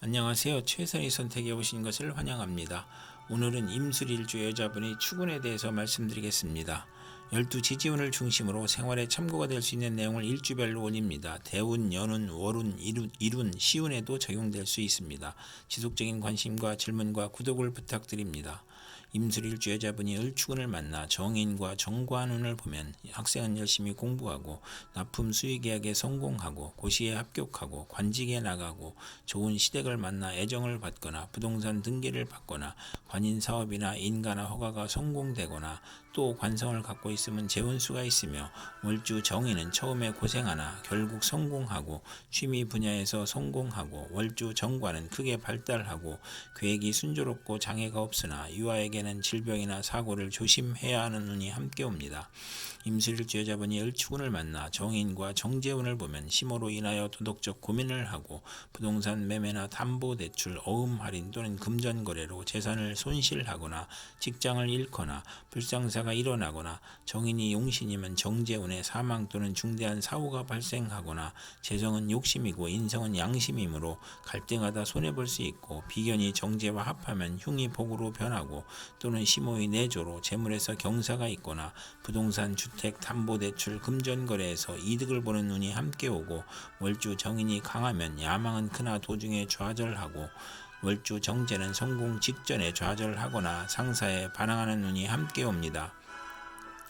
안녕하세요. 최선의 선택에 오신 것을 환영합니다. 오늘은 임술일주 여자분의 축운에 대해서 말씀드리겠습니다. 12지지운을 중심으로 생활에 참고가 될 수 있는 내용을 일주별로 올립니다. 대운, 연운, 월운, 일운, 시운에도 적용될 수 있습니다. 지속적인 관심과 질문과 구독을 부탁드립니다. 임술일주 여자분이 을축운을 만나 정인과 정관운을 보면 학생은 열심히 공부하고 납품 수의계약에 성공하고 고시에 합격하고 관직에 나가고 좋은 시댁을 만나 애정을 받거나 부동산 등기를 받거나 관인사업이나 인가나 허가가 성공되거나 또 관성을 갖고 있으면 재운수가 있으며 월주 정인은 처음에 고생하나 결국 성공하고 취미 분야에서 성공하고 월주 정관은 크게 발달하고 계획이 순조롭고 장애가 없으나 유아에게는 질병이나 사고를 조심해야 하는 운이 함께 옵니다. 임술일주 여자분이 을축운을 만나 정인과 정재운을 보면 심호로 인하여 도덕적 고민을 하고 부동산 매매나 담보대출, 어음 할인 또는 금전거래로 재산을 손실하거나 직장을 잃거나 불상사가 일어나거나 정인이 용신이면 정재운에 사망 또는 중대한 사고가 발생하거나 재성은 욕심이고 인성은 양심이므로 갈등하다 손해볼 수 있고 비견이 정재와 합하면 흉이 복으로 변하고 또는 심호의 내조로 재물에서 경사가 있거나 부동산, 주택, 담보대출, 금전거래에서 이득을 보는 운이 함께 오고 월주 정인이 강하면 야망은 크나 도중에 좌절하고 월주 정제는 성공 직전에 좌절하거나 상사에 반항하는 운이 함께 옵니다.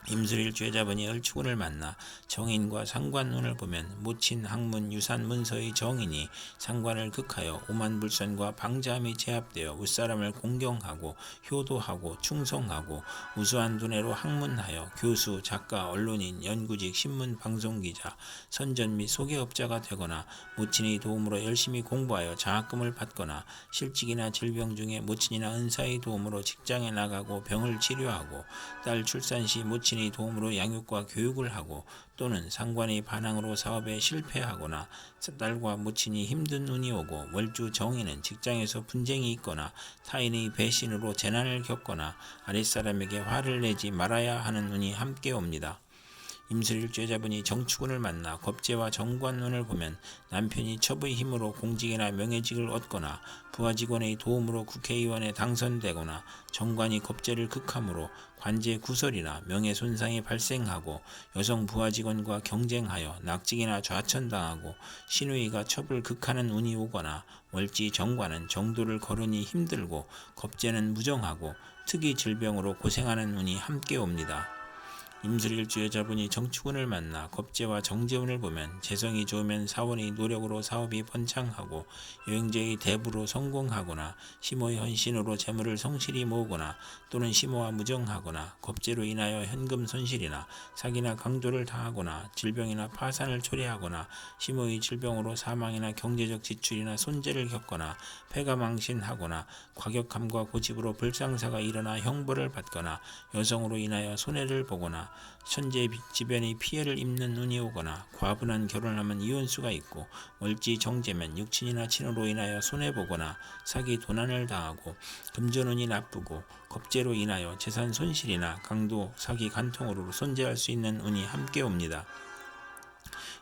임술일주 여자분이 을축운을 만나 정인과 상관운을 보면 모친, 학문, 유산, 문서의 정인이 상관을 극하여 오만불선과 방자함이 제압되어 윗사람을 공경하고 효도하고 충성하고 우수한 두뇌로 학문하여 교수, 작가, 언론인, 연구직, 신문, 방송기자, 선전 및 소개업자가 되거나 모친의 도움으로 열심히 공부하여 장학금을 받거나 실직이나 질병 중에 모친이나 은사의 도움으로 직장에 나가고 병을 치료하고 딸 출산 시 모친의 도움으로 양육과 교육을 하고 또는 상관의 반항으로 사업에 실패하거나 딸과 모친이 힘든 운이 오고 월주 정인은 직장에서 분쟁이 있거나 타인의 배신으로 재난을 겪거나 아랫사람에게 화를 내지 말아야 하는 운이 함께 옵니다. 임술일주 여자분이 정축운을 만나 겁재와 정관운을 보면 남편이 첩의 힘으로 공직이나 명예직을 얻거나 부하직원의 도움으로 국회의원에 당선되거나 정관이 겁재를 극함으로 관제 구설이나 명예손상이 발생하고 여성 부하직원과 경쟁하여 낙직이나 좌천당하고 신우이가 첩을 극하는 운이 오거나 월지 정관은 정도를 거르니 힘들고 겁재는 무정하고 특이 질병으로 고생하는 운이 함께 옵니다. 임술일주 여자분이 정축운을 만나 겁재와 정재운을 보면 재성이 좋으면 사원의 노력으로 사업이 번창하고 여행자의 대부로 성공하거나 심호의 헌신으로 재물을 성실히 모으거나 또는 심호와 무정하거나 겁재로 인하여 현금 손실이나 사기나 강도를 당하거나 질병이나 파산을 초래하거나 심호의 질병으로 사망이나 경제적 지출이나 손재를 겪거나 폐가망신하거나 과격함과 고집으로 불상사가 일어나 형벌을 받거나 여성으로 인하여 손해를 보거나 천재 지변의 피해를 입는 운이 오거나 과분한 결혼하면 이혼수가 있고 월지 정제면 육친이나 친으로 인하여 손해보거나 사기 도난을 당하고 금전운이 나쁘고 겁재로 인하여 재산 손실이나 강도, 사기, 간통으로 손재할 수 있는 운이 함께 옵니다.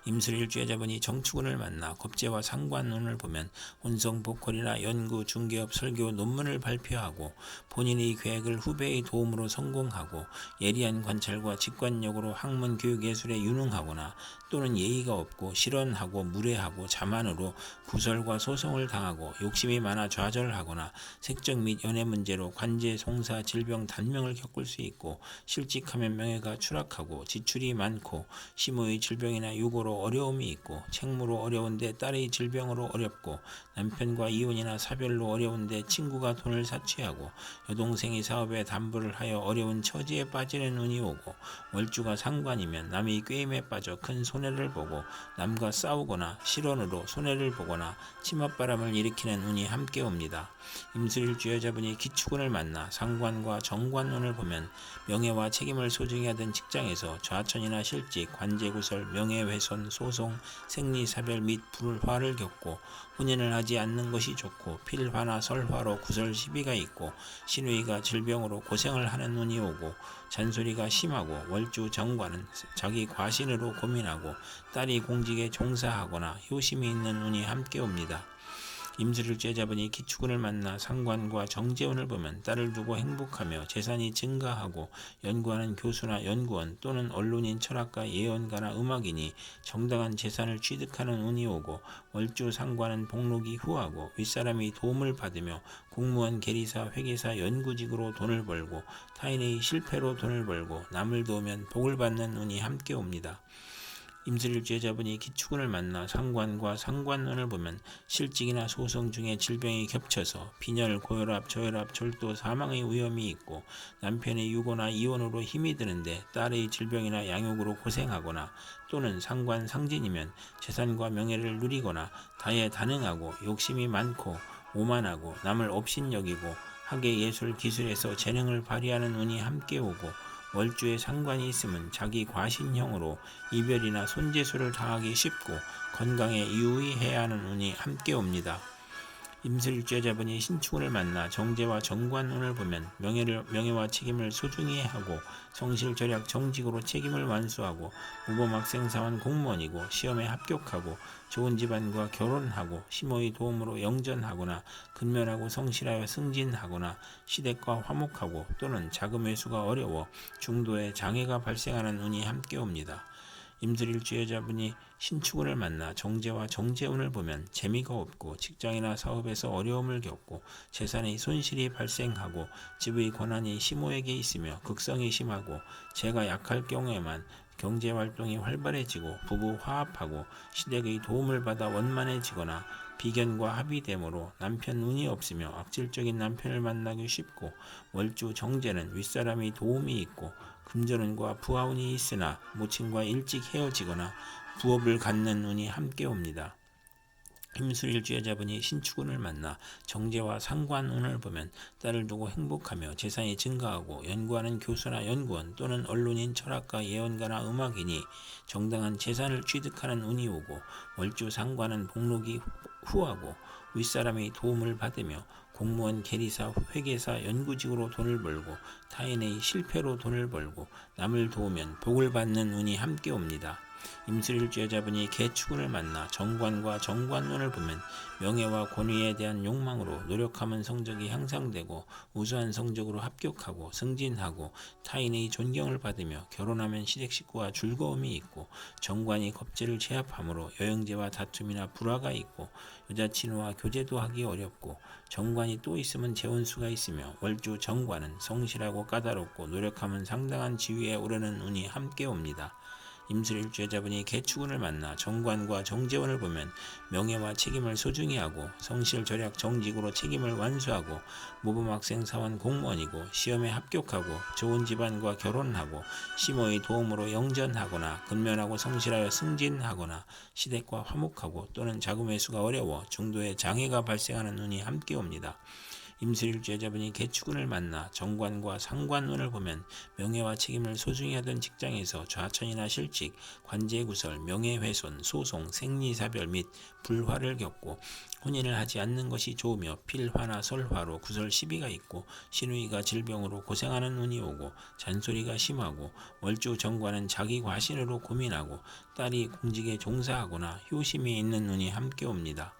임술일주 여자분이 정축운을 만나 겁재와 상관운을 보면 혼성 보컬이나 연구, 중개업, 설교, 논문을 발표하고 본인의 계획을 후배의 도움으로 성공하고 예리한 관찰과 직관력으로 학문, 교육, 예술에 유능하거나 또는 예의가 없고 실언하고 무례하고 자만으로 구설과 소송을 당하고 욕심이 많아 좌절하거나 색적 및 연애 문제로 관제, 송사, 질병, 단명을 겪을 수 있고 실직하면 명예가 추락하고 지출이 많고 심호의 질병이나 유고로 어려움이 있고 책무로 어려운데 딸의 질병으로 어렵고 남편과 이혼이나 사별로 어려운데 친구가 돈을 사취하고 여동생이 사업에 담보를 하여 어려운 처지에 빠지는 운이 오고 월주가 상관이면 남의 꾀임에 빠져 큰 손해를 보고 남과 싸우거나 실언으로 손해를 보거나 치맛바람을 일으키는 운이 함께 옵니다. 임술일주 여자분이 기축운을 만나 상관과 정관운을 보면 명예와 책임을 소중히 하던 직장에서 좌천이나 실직, 관제구설, 명예훼손, 소송, 생리사별 및 불화를 겪고 혼인을 하지 않는 것이 좋고 필화나 설화로 구설 시비가 있고 신우이가 질병으로 고생을 하는 운이 오고 잔소리가 심하고 월주 정관은 자기 과신으로 고민하고 딸이 공직에 종사하거나 효심이 있는 운이 함께 옵니다. 임술일주의 자분이 기축운을 만나 상관과 정재운을 보면 딸을 두고 행복하며 재산이 증가하고 연구하는 교수나 연구원 또는 언론인, 철학가, 예언가나 음악인이 정당한 재산을 취득하는 운이 오고 월주 상관은 복록이 후하고 윗사람이 도움을 받으며 공무원, 계리사, 회계사, 연구직으로 돈을 벌고 타인의 실패로 돈을 벌고 남을 도우면 복을 받는 운이 함께 옵니다. 임술일주의 자분이 기축운을 만나 상관과 상관운을 보면 실직이나 소송 중에 질병이 겹쳐서 빈혈, 고혈압, 저혈압, 절도, 사망의 위험이 있고 남편의 유고나 이혼으로 힘이 드는데 딸의 질병이나 양육으로 고생하거나 또는 상관 상진이면 재산과 명예를 누리거나 다예다능하고 욕심이 많고 오만하고 남을 업신여기고 학예, 예술, 기술에서 재능을 발휘하는 운이 함께 오고 월주에 상관이 있으면 자기 과신형으로 이별이나 손재수를 당하기 쉽고 건강에 유의해야 하는 운이 함께 옵니다. 임술일주의 자분이 신축운을 만나 정제와 정관운을 보면 명예와 책임을 소중히 하고 성실, 절약, 정직으로 책임을 완수하고 모범학생, 사원, 공무원이고 시험에 합격하고 좋은 집안과 결혼하고 시모의 도움으로 영전하거나 근면하고 성실하여 승진하거나 시댁과 화목하고 또는 자금 회수가 어려워 중도에 장애가 발생하는 운이 함께 옵니다. 임술일주의 자분이 신축운을 만나 정제와 정재운을 보면 재미가 없고 직장이나 사업에서 어려움을 겪고 재산의 손실이 발생하고 집의 권한이 시모에게 있으며 극성이 심하고 재가 약할 경우에만 경제활동이 활발해지고 부부 화합하고 시댁의 도움을 받아 원만해지거나 비견과 합의됨으로 남편 운이 없으며 악질적인 남편을 만나기 쉽고 월주 정제는 윗사람의 도움이 있고 금전운과 부하운이 있으나 모친과 일찍 헤어지거나 부업을 갖는 운이 함께 옵니다. 임술일주의 자분이 신축운을 만나 정제와 상관운을 보면 딸을 두고 행복하며 재산이 증가하고 연구하는 교수나 연구원 또는 언론인, 철학가, 예언가나 음악인이 정당한 재산을 취득하는 운이 오고 월주 상관은 복록이 후하고 윗사람의 도움을 받으며 공무원, 계리사, 회계사, 연구직으로 돈을 벌고 타인의 실패로 돈을 벌고 남을 도우면 복을 받는 운이 함께 옵니다. 임술일주의 자분이 개축운을 만나 정관과 정관운을 보면 명예와 권위에 대한 욕망으로 노력하면 성적이 향상되고 우수한 성적으로 합격하고 승진하고 타인의 존경을 받으며 결혼하면 시댁 식구와 즐거움이 있고 정관이 겁재를 제압하므로 여영제와 다툼이나 불화가 있고 여자친구와 교제도 하기 어렵고 정관이 또 있으면 재혼수가 있으며 월주 정관은 성실하고 까다롭고 노력하면 상당한 지위에 오르는 운이 함께 옵니다. 임술일주의 자분이 개축운을 만나 정관과 정재운을 보면 명예와 책임을 소중히 하고 성실, 절약, 정직으로 책임을 완수하고 모범학생, 사원, 공무원이고 시험에 합격하고 좋은 집안과 결혼하고 시모의 도움으로 영전하거나 근면하고 성실하여 승진하거나 시댁과 화목하고 또는 자금 회수가 어려워 중도에 장애가 발생하는 운이 함께 옵니다. 임술일주의 자분이 개축운을 만나 정관과 상관운을 보면 명예와 책임을 소중히 하던 직장에서 좌천이나 실직, 관제구설, 명예훼손, 소송, 생리사별 및 불화를 겪고 혼인을 하지 않는 것이 좋으며 필화나 설화로 구설 시비가 있고 시누이가 질병으로 고생하는 운이 오고 잔소리가 심하고 월주 정관은 자기 과신으로 고민하고 딸이 공직에 종사하거나 효심이 있는 운이 함께 옵니다.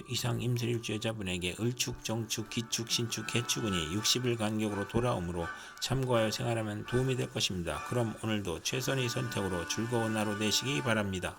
이상 임술일주의 자분에게 을축, 정축, 기축, 신축, 개축운이 60일 간격으로 돌아오므로 참고하여 생활하면 도움이 될 것입니다. 그럼 오늘도 최선의 선택으로 즐거운 하루 되시기 바랍니다.